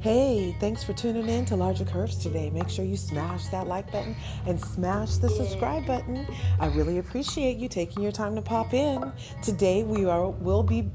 Hey, thanks for tuning in to Larger Curves today. Make sure you smash that like button and smash the subscribe button. I really appreciate you taking your time to pop in. Today will be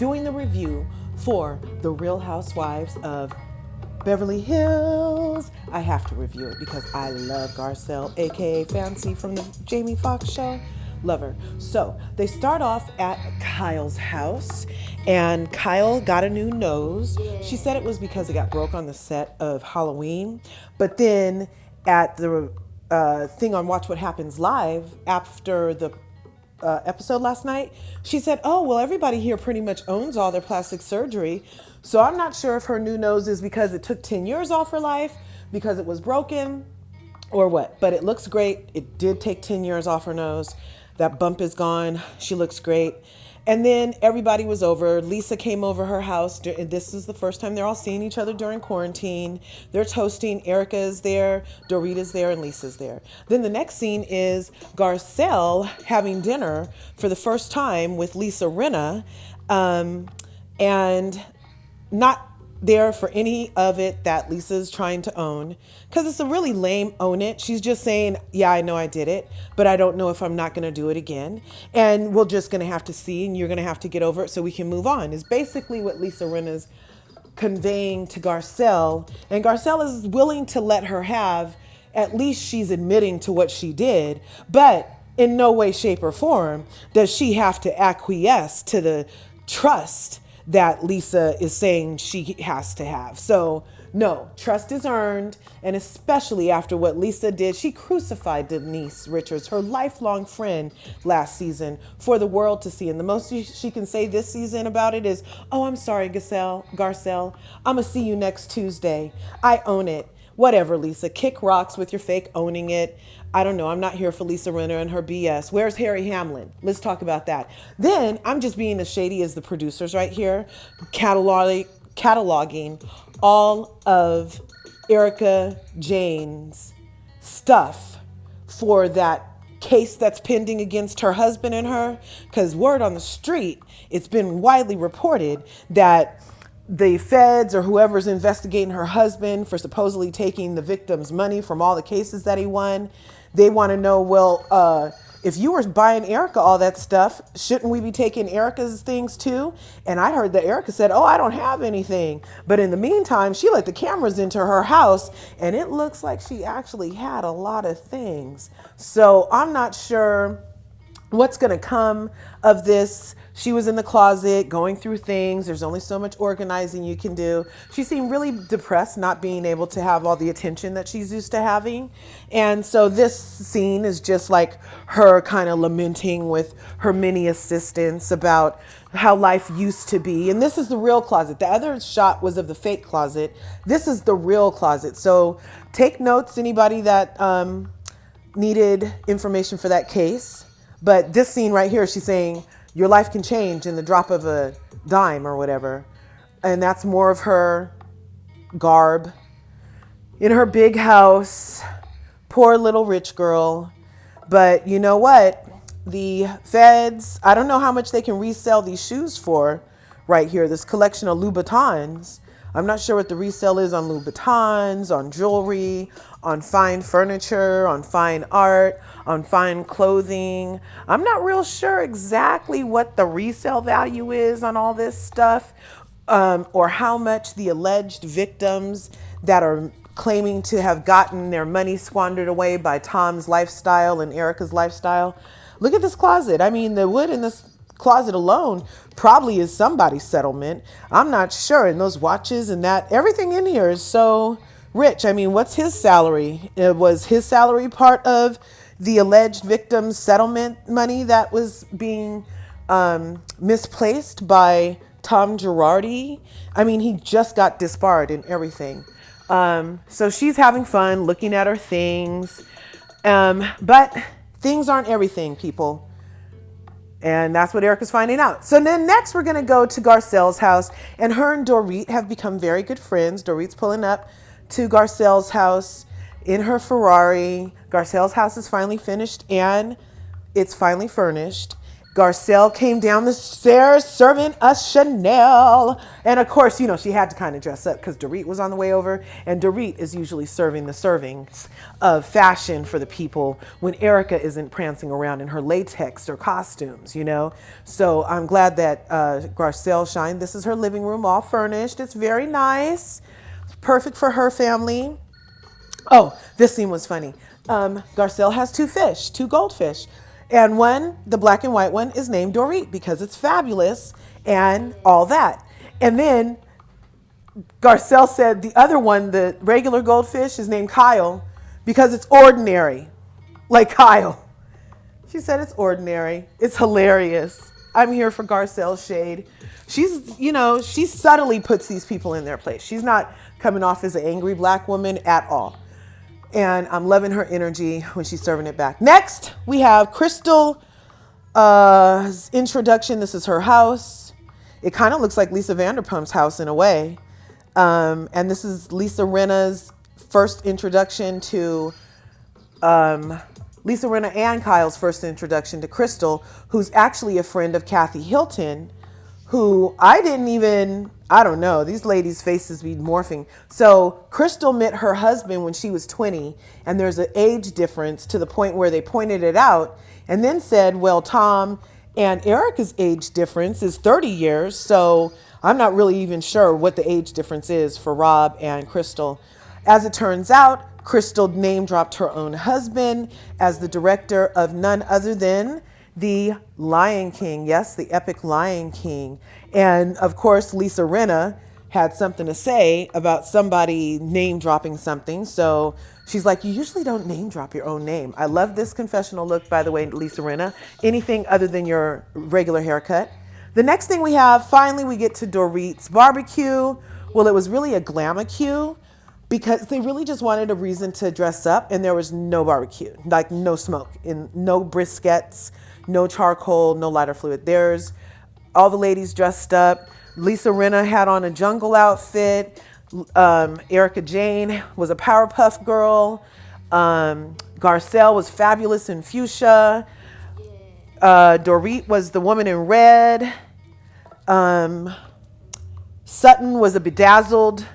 doing the review for The Real Housewives of Beverly Hills. I have to review it because I love Garcelle, aka Fancy from the Jamie Foxx show. Love her. So they start off at Kyle's house, and Kyle got a new nose. She said it was because it got broke on the set of Halloween, but then at the thing on Watch What Happens Live after the episode last night, she said, "Oh, well, everybody here pretty much owns all their plastic surgery." So I'm not sure if her new nose is because it took 10 years off her life, because it was broken, or what. But it looks great. It did take 10 years off her nose. That bump is gone. She looks great. And then everybody was over. Lisa came over her house. This is the first time they're all seeing each other during quarantine. They're toasting. Erika is there, Dorit is there, and Lisa's there. Then the next scene is Garcelle having dinner for the first time with Lisa Rhinna, and not there for any of it that Lisa's trying to own, because it's a really lame own it. She's just saying, yeah, I know I did it, but I don't know if I'm not going to do it again. And we're just going to have to see, and you're going to have to get over it so we can move on, is basically what Lisa Rinna's conveying to Garcelle. And Garcelle is willing to let her have, at least she's admitting to what she did, but in no way, shape, or form does she have to acquiesce to the trust that Lisa is saying she has to have. So no, trust is earned, and especially after what Lisa did. She crucified Denise Richards, her lifelong friend, last season for the world to see. And the most she can say this season about it is, "Oh, I'm sorry, Garcelle. I'm gonna see you next Tuesday. I own it." Whatever, Lisa. Kick rocks with your fake owning it. I don't know. I'm not here for Lisa Rinna and her BS. Where's Harry Hamlin? Let's talk about that. Then I'm just being as shady as the producers right here, cataloging all of Erika Jayne's stuff for that case that's pending against her husband and her. Because word on the street, it's been widely reported that the feds or whoever's investigating her husband for supposedly taking the victim's money from all the cases that he won, they want to know, well, if you were buying Erika all that stuff, shouldn't we be taking Erika's things too? And I heard that Erika said, "Oh, I don't have anything." But in the meantime, she let the cameras into her house, and it looks like she actually had a lot of things. So I'm not sure what's going to come of this. She was in the closet going through things. There's only so much organizing you can do. She seemed really depressed not being able to have all the attention that she's used to having. And so this scene is just like her kind of lamenting with her many assistants about how life used to be. And this is the real closet. The other shot was of the fake closet. This is the real closet. So take notes, anybody that needed information for that case. But this scene right here, she's saying, your life can change in the drop of a dime or whatever. And that's more of her garb in her big house. Poor little rich girl. But you know what? The feds, I don't know how much they can resell these shoes for right here. This collection of Louboutins. I'm not sure what the resale is on Louboutins, on jewelry, on fine furniture, on fine art, on fine clothing. I'm not real sure exactly what the resale value is on all this stuff, or how much the alleged victims that are claiming to have gotten their money squandered away by Tom's lifestyle and Erika's lifestyle. Look at this closet. I mean, the wood in this closet alone probably is somebody's settlement. I'm not sure. And those watches and that, everything in here is so rich. I mean, what's his salary? Was his salary part of the alleged victim's settlement money that was being misplaced by Tom Girardi? I mean, he just got disbarred and everything. So she's having fun looking at her things. But things aren't everything, people. And that's what Erika's finding out. So then next we're going to go to Garcelle's house, and her and Dorit have become very good friends. Dorit's pulling up to Garcelle's house in her Ferrari. Garcelle's house is finally finished and it's finally furnished. Garcelle came down the stairs serving us Chanel. And of course, she had to kind of dress up because Dorit was on the way over. And Dorit is usually serving the servings of fashion for the people when Erika isn't prancing around in her latex or costumes. So I'm glad that Garcelle shined. This is her living room, all furnished. It's very nice. It's perfect for her family. Oh, this scene was funny. Garcelle has two goldfish. And one, the black and white one, is named Dorit because it's fabulous and all that. And then Garcelle said the other one, the regular goldfish, is named Kyle because it's ordinary, like Kyle. She said it's ordinary. It's hilarious. I'm here for Garcelle's shade. She subtly puts these people in their place. She's not coming off as an angry black woman at all. And I'm loving her energy when she's serving it back. Next, we have Crystal's introduction. This is her house. It kind of looks like Lisa Vanderpump's house in a way. And this is Rinna's first introduction to, Lisa Rhinna and Kyle's first introduction to Crystal, who's actually a friend of Kathy Hilton, who I don't know, these ladies' faces be morphing. So Crystal met her husband when she was 20, and there's an age difference to the point where they pointed it out and then said, well, Tom and Erika's age difference is 30 years. So I'm not really even sure what the age difference is for Rob and Crystal. As it turns out, Crystal name dropped her own husband as the director of none other than the Lion King. Yes, the epic Lion King. And of course, Lisa Rhinna had something to say about somebody name dropping something. So she's like, you usually don't name drop your own name. I love this confessional look, by the way, Lisa Rhinna. Anything other than your regular haircut. The next thing we have, finally, we get to Dorit's barbecue. Well, it was really a glamacue because they really just wanted a reason to dress up, and there was no barbecue, like no smoke, and no briskets, no charcoal, no lighter fluid. There's all the ladies dressed up. Lisa Rhinna had on a jungle outfit. Erika Jane was a Powerpuff Girl. Garcelle was fabulous in fuchsia. Dorit was the woman in red. Sutton was a bedazzled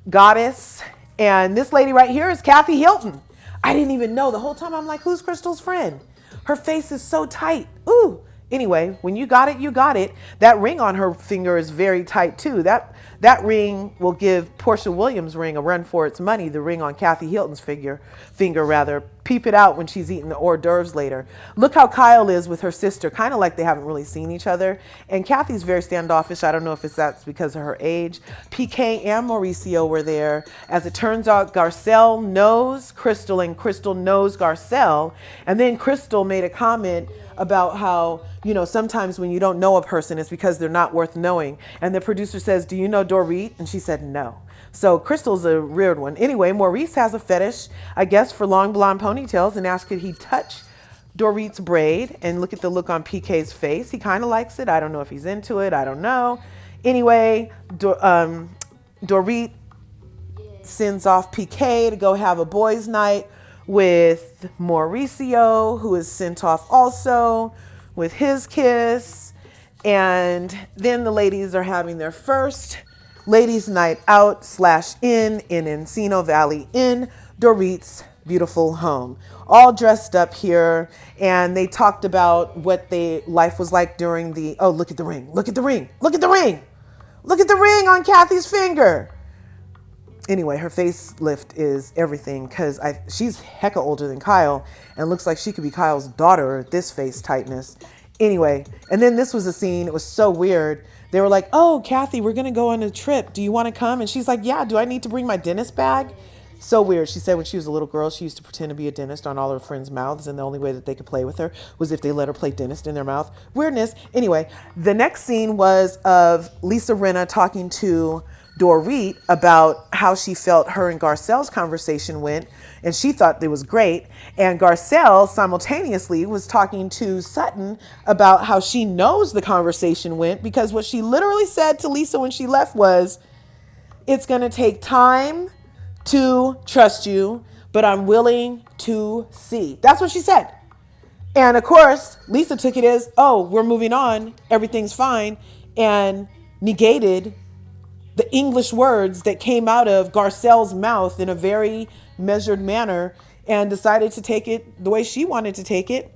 goddess. And this lady right here is Kathy Hilton. I didn't even know. The whole time I'm like, who's Crystal's friend? Her face is so tight. Ooh. Anyway, when you got it, you got it. That ring on her finger is very tight too. That ring will give Portia Williams' ring a run for its money. The ring on Kathy Hilton's finger rather. Peep it out when she's eating the hors d'oeuvres later. Look how Kyle is with her sister, kind of like they haven't really seen each other. And Kathy's very standoffish. I don't know if that's because of her age. PK and Mauricio were there. As it turns out, Garcelle knows Crystal and Crystal knows Garcelle. And then Crystal made a comment about how, sometimes when you don't know a person, it's because they're not worth knowing. And the producer says, do you know Dorit? And she said, no. So Crystal's a weird one. Anyway, Maurice has a fetish, I guess, for long blonde ponytails and asked could he touch Dorit's braid. And look at the look on PK's face. He kind of likes it. I don't know if he's into it. I don't know. Anyway, Dorit sends off PK to go have a boys' night with Mauricio, who is sent off also with his kiss. And then the ladies are having their first ladies' night out / in Encino Valley in Dorit's beautiful home. All dressed up here. And they talked about what life was like during look at the ring. Look at the ring. Look at the ring. Look at the ring on Kathy's finger. Anyway, her facelift is everything because she's hecka older than Kyle and looks like she could be Kyle's daughter at this face tightness. Anyway, and then this was a scene. It was so weird. They were like, oh, Kathy, we're going to go on a trip. Do you want to come? And she's like, yeah, do I need to bring my dentist bag? So weird. She said when she was a little girl, she used to pretend to be a dentist on all her friends' mouths. And the only way that they could play with her was if they let her play dentist in their mouth. Weirdness. Anyway, the next scene was of Lisa Rhinna talking to Dorit about how she felt her and Garcelle's conversation went, and she thought it was great. And Garcelle simultaneously was talking to Sutton about how she knows the conversation went because what she literally said to Lisa when she left was, it's going to take time to trust you, but I'm willing to see. That's what she said. And of course, Lisa took it as, oh, we're moving on, everything's fine, and negated the English words that came out of Garcells' mouth in a very measured manner and decided to take it the way she wanted to take it.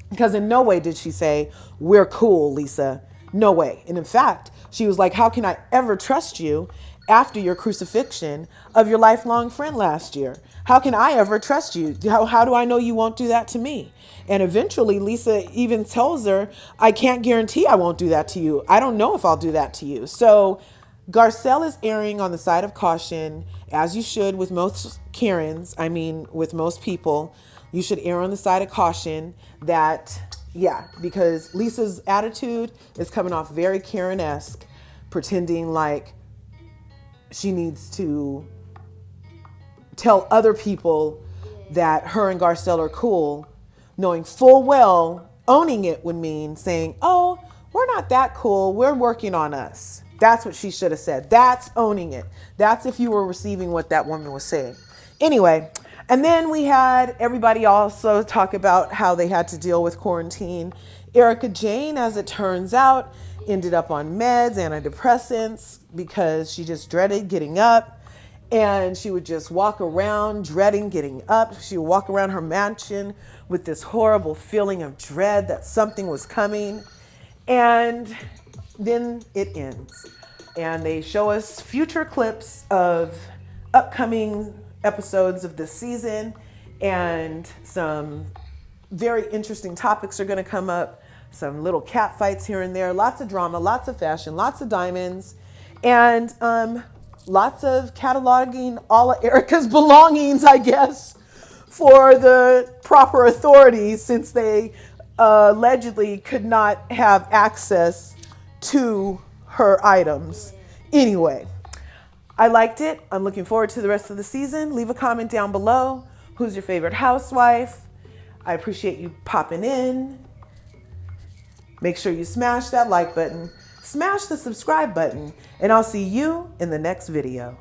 Because in no way did she say, we're cool, Lisa. No way. And in fact, she was like, how can I ever trust you after your crucifixion of your lifelong friend last year? How can I ever trust you? How do I know you won't do that to me? And eventually, Lisa even tells her, I can't guarantee I won't do that to you. I don't know if I'll do that to you. So Garcelle is erring on the side of caution, as you should with most Karens. I mean, with most people, you should err on the side of caution that, yeah, because Lisa's attitude is coming off very Karen-esque, pretending like she needs to tell other people that her and Garcelle are cool, knowing full well owning it would mean saying, oh, we're not that cool. We're working on us. That's what she should have said. That's owning it. That's if you were receiving what that woman was saying. Anyway, and then we had everybody also talk about how they had to deal with quarantine. Erika Jayne, as it turns out, ended up on meds, antidepressants, because she just dreaded getting up. And she would just walk around dreading getting up. She would walk around her mansion with this horrible feeling of dread that something was coming. And then it ends. And they show us future clips of upcoming episodes of this season. And some very interesting topics are going to come up. Some little cat fights here and there. Lots of drama, lots of fashion, lots of diamonds. And lots of cataloging all of Erika's belongings, I guess, for the proper authorities, since they allegedly could not have access to her items. Anyway, I liked it. I'm looking forward to the rest of the season. Leave a comment down below. Who's your favorite housewife? I appreciate you popping in. Make sure you smash that like button. Smash the subscribe button, and I'll see you in the next video.